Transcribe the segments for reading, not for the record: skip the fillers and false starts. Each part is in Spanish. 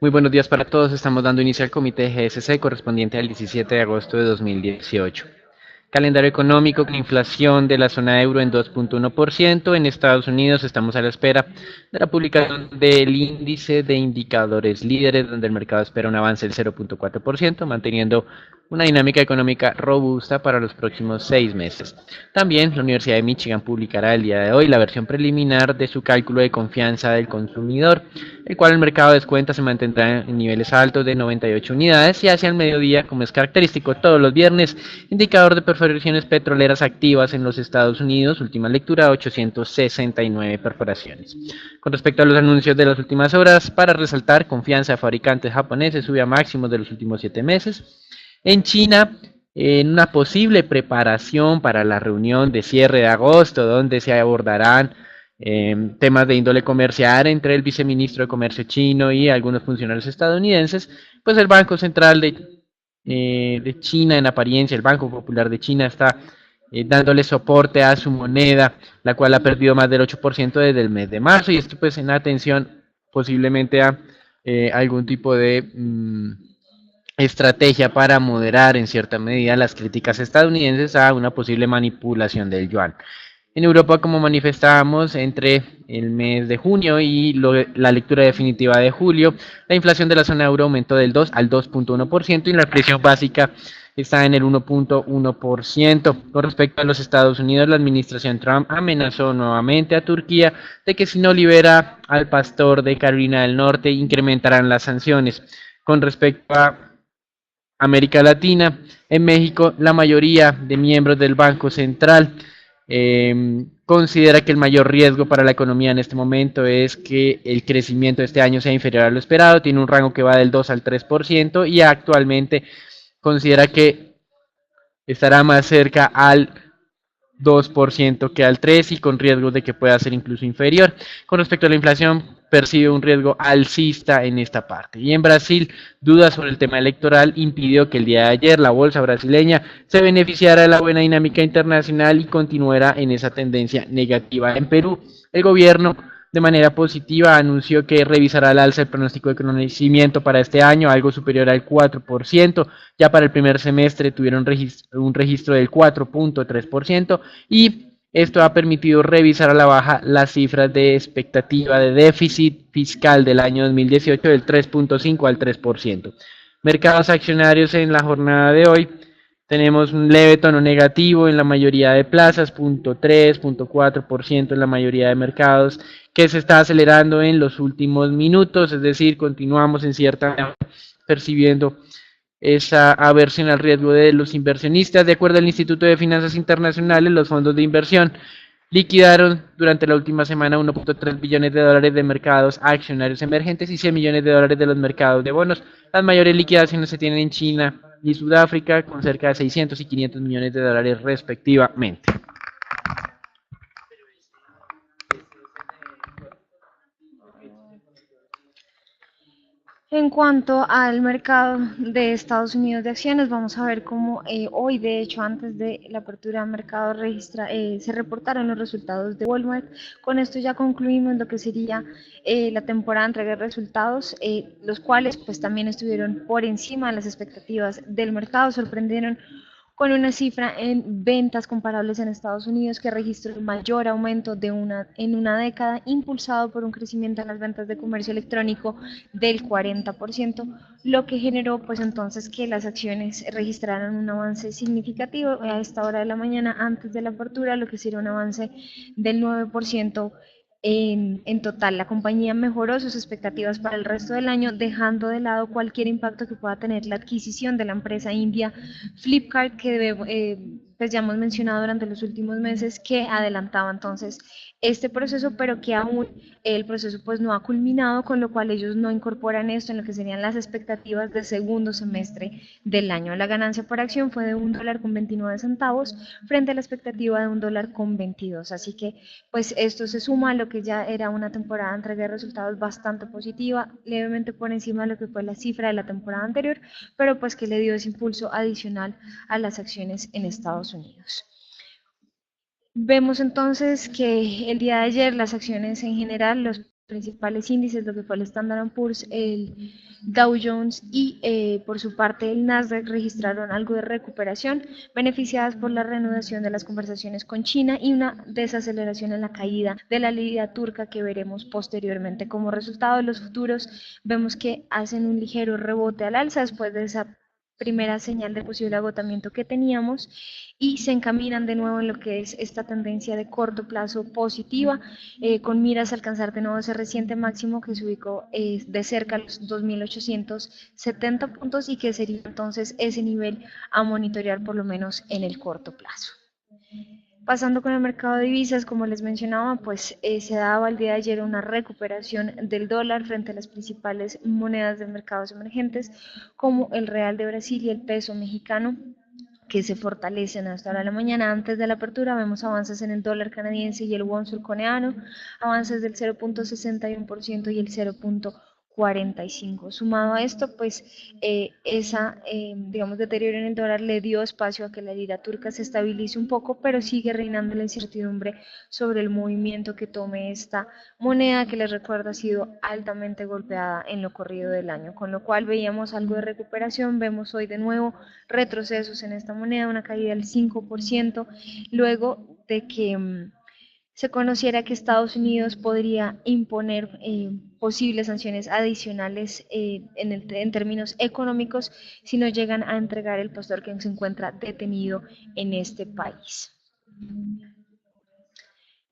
Muy buenos días para todos. Estamos dando inicio al comité GSC correspondiente al 17 de agosto de 2018. Calendario económico con inflación de la zona euro en 2.1%. En Estados Unidos estamos a la espera de la publicación del índice de indicadores líderes, donde el mercado espera un avance del 0.4%, manteniendo una dinámica económica robusta para los próximos 6 meses. También la Universidad de Michigan publicará el día de hoy la versión preliminar de su cálculo de confianza del consumidor, el cual el mercado descuenta se mantendrá en niveles altos de 98 unidades y hacia el mediodía, como es característico todos los viernes, indicador de perforaciones petroleras activas en los Estados Unidos, última lectura 869 perforaciones. Con respecto a los anuncios de las últimas horas, para resaltar, confianza de fabricantes japoneses sube a máximos de los últimos 7 meses. En China, en una posible preparación para la reunión de cierre de agosto, donde se abordarán temas de índole comercial entre el viceministro de Comercio chino y algunos funcionarios estadounidenses, pues el Banco Central de China, en apariencia, el Banco Popular de China está dándole soporte a su moneda, la cual ha perdido más del 8% desde el mes de marzo, y esto pues en atención posiblemente a algún tipo de estrategia para moderar en cierta medida las críticas estadounidenses a una posible manipulación del yuan. En Europa, como manifestábamos, entre el mes de junio y la lectura definitiva de julio, la inflación de la zona euro aumentó del 2 al 2.1% y la presión básica está en el 1.1%. Con respecto a los Estados Unidos, la administración Trump amenazó nuevamente a Turquía de que si no libera al pastor de Carolina del Norte, incrementarán las sanciones. Con respecto a América Latina, en México, la mayoría de miembros del Banco Central considera que el mayor riesgo para la economía en este momento es que el crecimiento de este año sea inferior a lo esperado, tiene un rango que va del 2 al 3% y actualmente considera que estará más cerca al 2% que al 3% y con riesgos de que pueda ser incluso inferior. Con respecto a la inflación, percibe un riesgo alcista en esta parte. Y en Brasil, dudas sobre el tema electoral impidió que el día de ayer la bolsa brasileña se beneficiara de la buena dinámica internacional y continuara en esa tendencia negativa. En Perú, el gobierno de manera positiva anunció que revisará al alza el pronóstico de crecimiento para este año, algo superior al 4%. Ya para el primer semestre tuvieron un registro del 4.3% y esto ha permitido revisar a la baja las cifras de expectativa de déficit fiscal del año 2018 del 3.5 al 3%. Mercados accionarios en la jornada de hoy. Tenemos un leve tono negativo en la mayoría de plazas, 0.3, 0.4% en la mayoría de mercados, que se está acelerando en los últimos minutos, es decir, continuamos en cierta percibiendo esa aversión al riesgo de los inversionistas. De acuerdo al Instituto de Finanzas Internacionales, los fondos de inversión liquidaron durante la última semana 1.3 billones de dólares de mercados accionarios emergentes y 100 millones de dólares de los mercados de bonos. Las mayores liquidaciones se tienen en China y Sudáfrica, con cerca de 600 y 500 millones de dólares respectivamente. En cuanto al mercado de Estados Unidos de acciones, vamos a ver cómo hoy, de hecho, antes de la apertura del mercado, se reportaron los resultados de Walmart. Con esto ya concluimos lo que sería la temporada de entrega de resultados, los cuales pues también estuvieron por encima de las expectativas del mercado, sorprendieron con una cifra en ventas comparables en Estados Unidos que registró el mayor aumento en una década, impulsado por un crecimiento en las ventas de comercio electrónico del 40%, lo que generó pues entonces que las acciones registraran un avance significativo a esta hora de la mañana antes de la apertura, lo que sería un avance del 9% en total. La compañía mejoró sus expectativas para el resto del año, dejando de lado cualquier impacto que pueda tener la adquisición de la empresa india Flipkart, que pues ya hemos mencionado durante los últimos meses que adelantaba entonces este proceso, pero que aún el proceso pues no ha culminado, con lo cual ellos no incorporan esto en lo que serían las expectativas del segundo semestre del año. La ganancia por acción fue de $1.29 frente a la expectativa de $1.22. Así que pues esto se suma a lo que ya era una temporada de entrega de resultados bastante positiva, levemente por encima de lo que fue la cifra de la temporada anterior, pero pues que le dio ese impulso adicional a las acciones en Estados Unidos. Vemos entonces que el día de ayer las acciones en general, los principales índices, lo que fue el Standard Poor's, el Dow Jones y por su parte el Nasdaq registraron algo de recuperación, beneficiadas por la reanudación de las conversaciones con China y una desaceleración en la caída de la lira turca que veremos posteriormente. Como resultado de los futuros, vemos que hacen un ligero rebote al alza después de esa primera señal de posible agotamiento que teníamos y se encaminan de nuevo en lo que es esta tendencia de corto plazo positiva, con miras a alcanzar de nuevo ese reciente máximo que se ubicó de cerca a los 2.870 puntos y que sería entonces ese nivel a monitorear por lo menos en el corto plazo. Pasando con el mercado de divisas, como les mencionaba, pues se daba el día de ayer una recuperación del dólar frente a las principales monedas de mercados emergentes, como el real de Brasil y el peso mexicano, que se fortalecen hasta ahora de la mañana. Antes de la apertura vemos avances en el dólar canadiense y el won surcoreano, avances del 0.61% y el 0.45%. Sumado a esto, pues digamos, deterioro en el dólar le dio espacio a que la lira turca se estabilice un poco, pero sigue reinando la incertidumbre sobre el movimiento que tome esta moneda, que les recuerdo ha sido altamente golpeada en lo corrido del año, con lo cual veíamos algo de recuperación. Vemos hoy de nuevo retrocesos en esta moneda, una caída del 5%, luego de que se conociera que Estados Unidos podría imponer posibles sanciones adicionales en términos económicos si no llegan a entregar el pastor que se encuentra detenido en este país.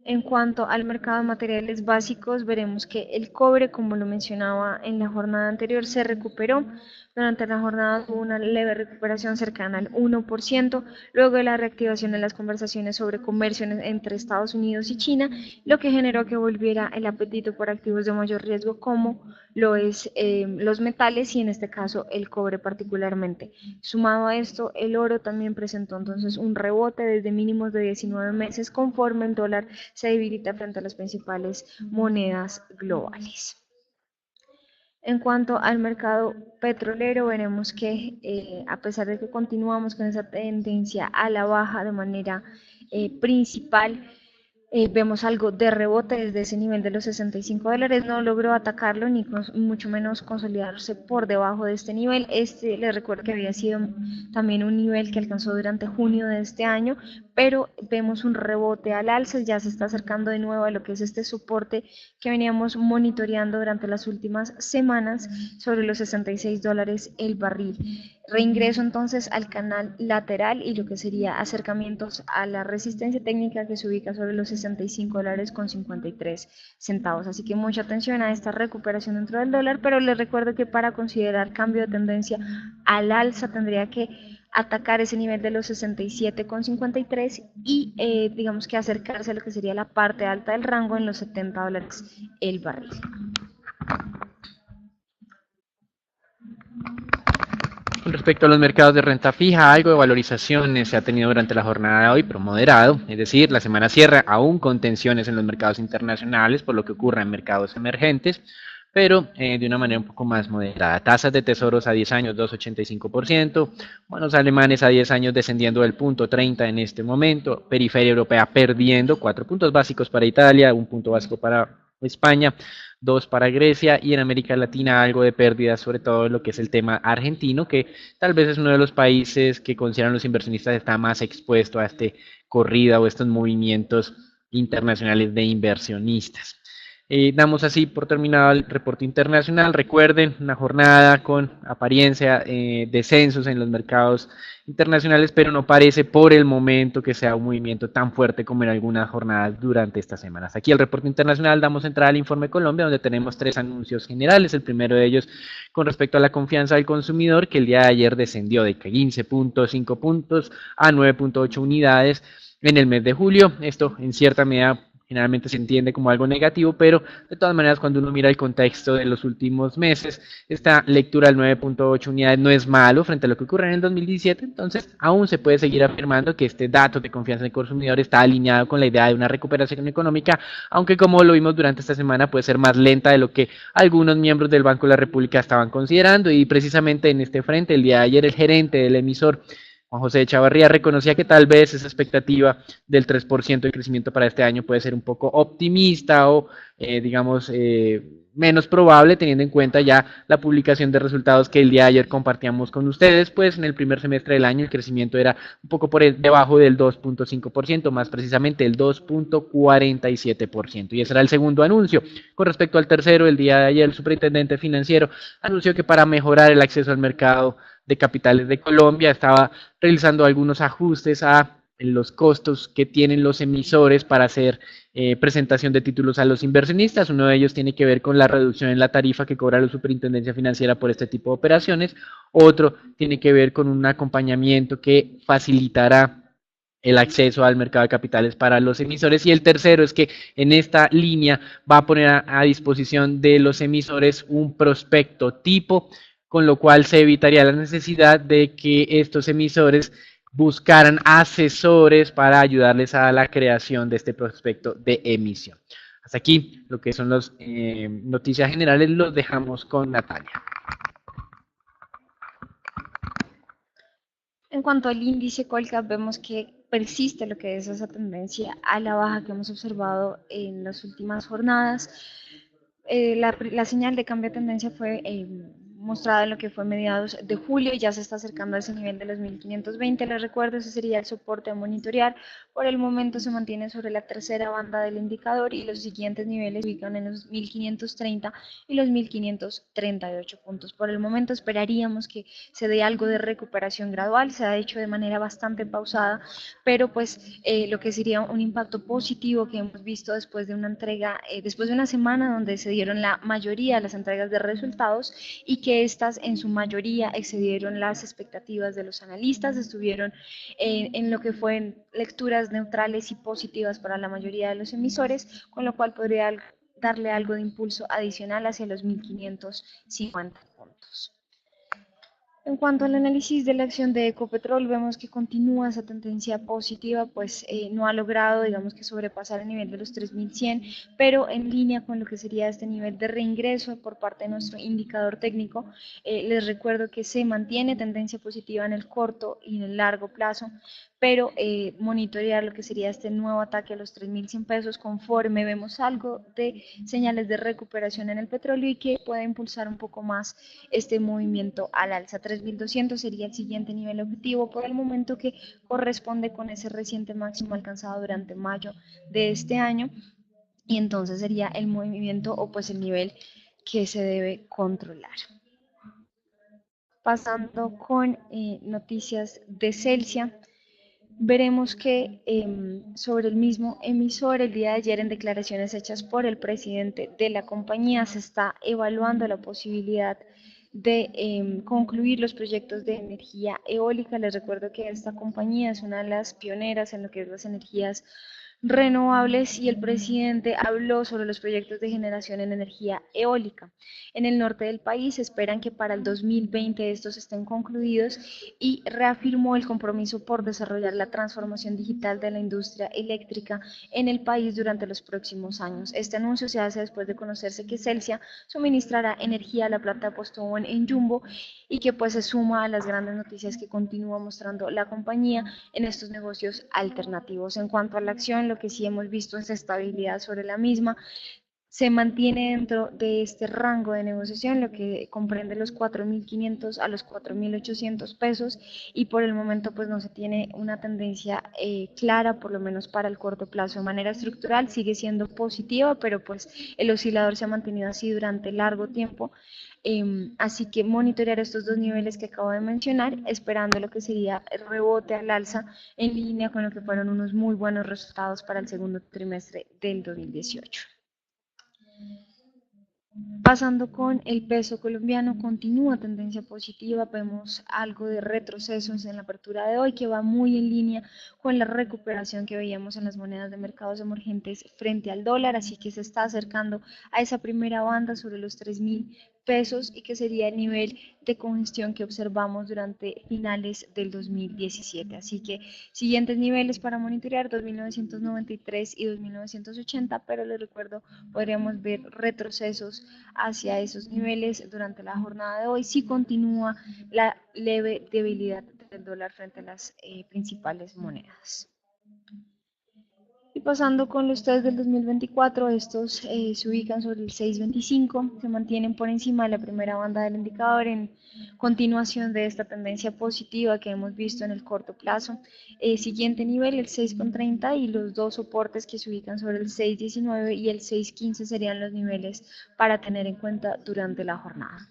En cuanto al mercado de materiales básicos, veremos que el cobre, como lo mencionaba en la jornada anterior, se recuperó. Durante la jornada hubo una leve recuperación cercana al 1%, luego de la reactivación de las conversaciones sobre comercio entre Estados Unidos y China, lo que generó que volviera el apetito por activos de mayor riesgo como lo es los metales y en este caso el cobre particularmente. Sumado a esto, el oro también presentó entonces un rebote desde mínimos de 19 meses conforme el dólar se debilita frente a las principales monedas globales. En cuanto al mercado petrolero, veremos que a pesar de que continuamos con esa tendencia a la baja de manera principal, vemos algo de rebote desde ese nivel de los $65, no logró atacarlo ni mucho menos consolidarse por debajo de este nivel. Les recuerdo que había sido también un nivel que alcanzó durante junio de este año, pero vemos un rebote al alza, ya se está acercando de nuevo a lo que es este soporte que veníamos monitoreando durante las últimas semanas sobre los $66 el barril. Reingreso entonces al canal lateral y lo que sería acercamientos a la resistencia técnica que se ubica sobre los $65.53. Así que mucha atención a esta recuperación dentro del dólar, pero les recuerdo que para considerar cambio de tendencia al alza tendría que atacar ese nivel de los 67,53 y digamos que acercarse a lo que sería la parte alta del rango en los $70 el barril. Con respecto a los mercados de renta fija, algo de valorización se ha tenido durante la jornada de hoy, pero moderado, es decir, la semana cierra aún con tensiones en los mercados internacionales por lo que ocurre en mercados emergentes, pero de una manera un poco más moderada. Tasas de tesoros a 10 años 2,85%, bonos alemanes a 10 años descendiendo del punto 30 en este momento, periferia europea perdiendo 4 puntos básicos para Italia, 1 punto básico para España, 2 para Grecia, y en América Latina algo de pérdida, sobre todo en lo que es el tema argentino, que tal vez es uno de los países que consideran los inversionistas está más expuesto a este corrida o estos movimientos internacionales de inversionistas. Damos así por terminado el reporte internacional. Recuerden, una jornada con apariencia descensos en los mercados internacionales, pero no parece por el momento que sea un movimiento tan fuerte como en algunas jornadas durante estas semanas. Aquí el reporte internacional, damos entrada al informe Colombia, donde tenemos 3 anuncios generales. El primero de ellos con respecto a la confianza del consumidor, que el día de ayer descendió de 15,5 puntos a 9,8 unidades en el mes de julio. Esto en cierta medida generalmente se entiende como algo negativo, pero de todas maneras cuando uno mira el contexto de los últimos meses, esta lectura del 9,8 unidades no es malo frente a lo que ocurre en el 2017, entonces aún se puede seguir afirmando que este dato de confianza del consumidor está alineado con la idea de una recuperación económica, aunque como lo vimos durante esta semana puede ser más lenta de lo que algunos miembros del Banco de la República estaban considerando, y precisamente en este frente el día de ayer el gerente del emisor Juan José Echavarría reconocía que tal vez esa expectativa del 3% de crecimiento para este año puede ser un poco optimista o, digamos, menos probable, teniendo en cuenta ya la publicación de resultados que el día de ayer compartíamos con ustedes, pues en el primer semestre del año el crecimiento era un poco debajo del 2.5%, más precisamente el 2.47%. Y ese era el segundo anuncio. Con respecto al tercero, el día de ayer el superintendente financiero anunció que para mejorar el acceso al mercado de capitales de Colombia estaba realizando algunos ajustes a los costos que tienen los emisores para hacer presentación de títulos a los inversionistas. Uno de ellos tiene que ver con la reducción en la tarifa que cobra la Superintendencia Financiera por este tipo de operaciones. Otro tiene que ver con un acompañamiento que facilitará el acceso al mercado de capitales para los emisores. Y el tercero es que en esta línea va a poner a disposición de los emisores un prospecto tipo, con lo cual se evitaría la necesidad de que estos emisores buscaran asesores para ayudarles a la creación de este prospecto de emisión. Hasta aquí lo que son las noticias generales, los dejamos con Natalia. En cuanto al índice Colcap, vemos que persiste lo que es esa tendencia a la baja que hemos observado en las últimas jornadas. La señal de cambio de tendencia fue mostrada en lo que fue mediados de julio y ya se está acercando a ese nivel de los 1520. Les recuerdo, ese sería el soporte a monitorear. Por el momento se mantiene sobre la tercera banda del indicador y los siguientes niveles se ubican en los 1530 y los 1538 puntos. Por el momento esperaríamos que se dé algo de recuperación gradual, se ha hecho de manera bastante pausada, pero pues lo que sería un impacto positivo que hemos visto después de una entrega, después de una semana donde se dieron la mayoría de las entregas de resultados y que estas en su mayoría excedieron las expectativas de los analistas, estuvieron en lo que fueron lecturas neutrales y positivas para la mayoría de los emisores, con lo cual podría darle algo de impulso adicional hacia los 1550 puntos. En cuanto al análisis de la acción de Ecopetrol, vemos que continúa esa tendencia positiva, pues no ha logrado, digamos que sobrepasar el nivel de los 3100, pero en línea con lo que sería este nivel de reingreso por parte de nuestro indicador técnico. Les recuerdo que se mantiene tendencia positiva en el corto y en el largo plazo, pero monitorear lo que sería este nuevo ataque a los 3100 pesos conforme vemos algo de señales de recuperación en el petróleo y que pueda impulsar un poco más este movimiento al alza. 3200 sería el siguiente nivel objetivo por el momento, que corresponde con ese reciente máximo alcanzado durante mayo de este año, y entonces sería el movimiento o pues el nivel que se debe controlar. Pasando con noticias de Celsia, veremos que sobre el mismo emisor, el día de ayer, en declaraciones hechas por el presidente de la compañía, se está evaluando la posibilidad de concluir los proyectos de energía eólica. Les recuerdo que esta compañía es una de las pioneras en lo que es las energías renovables y el presidente habló sobre los proyectos de generación en energía eólica. En el norte del país esperan que para el 2020 estos estén concluidos y reafirmó el compromiso por desarrollar la transformación digital de la industria eléctrica en el país durante los próximos años. Este anuncio se hace después de conocerse que Celsia suministrará energía a la planta de Postobón en Jumbo y que pues se suma a las grandes noticias que continúa mostrando la compañía en estos negocios alternativos. En cuanto a la acción, lo que sí hemos visto es estabilidad sobre la misma, se mantiene dentro de este rango de negociación, lo que comprende los 4.500 a los 4.800 pesos, y por el momento pues no se tiene una tendencia clara, por lo menos para el corto plazo. De manera estructural sigue siendo positiva, pero pues el oscilador se ha mantenido así durante largo tiempo. Así que monitorear estos dos niveles que acabo de mencionar, esperando lo que sería el rebote al alza en línea con lo que fueron unos muy buenos resultados para el segundo trimestre del 2018. Pasando con el peso colombiano, continúa tendencia positiva, vemos algo de retrocesos en la apertura de hoy que va muy en línea con la recuperación que veíamos en las monedas de mercados emergentes frente al dólar, así que se está acercando a esa primera banda sobre los 3.000 pesos y que sería el nivel de congestión que observamos durante finales del 2017. Así que siguientes niveles para monitorear 2.993 y 2.980, pero les recuerdo, podríamos ver retrocesos hacia esos niveles durante la jornada de hoy si continúa la leve debilidad del dólar frente a las principales monedas. Y pasando con los test del 2024, estos se ubican sobre el 6.25, se mantienen por encima de la primera banda del indicador en continuación de esta tendencia positiva que hemos visto en el corto plazo. Siguiente nivel, el 6.30 y los dos soportes que se ubican sobre el 6.19 y el 6.15 serían los niveles para tener en cuenta durante la jornada.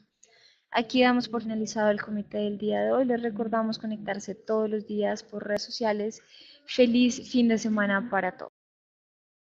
Aquí damos por finalizado el comité del día de hoy. Les recordamos conectarse todos los días por redes sociales. Feliz fin de semana para todos.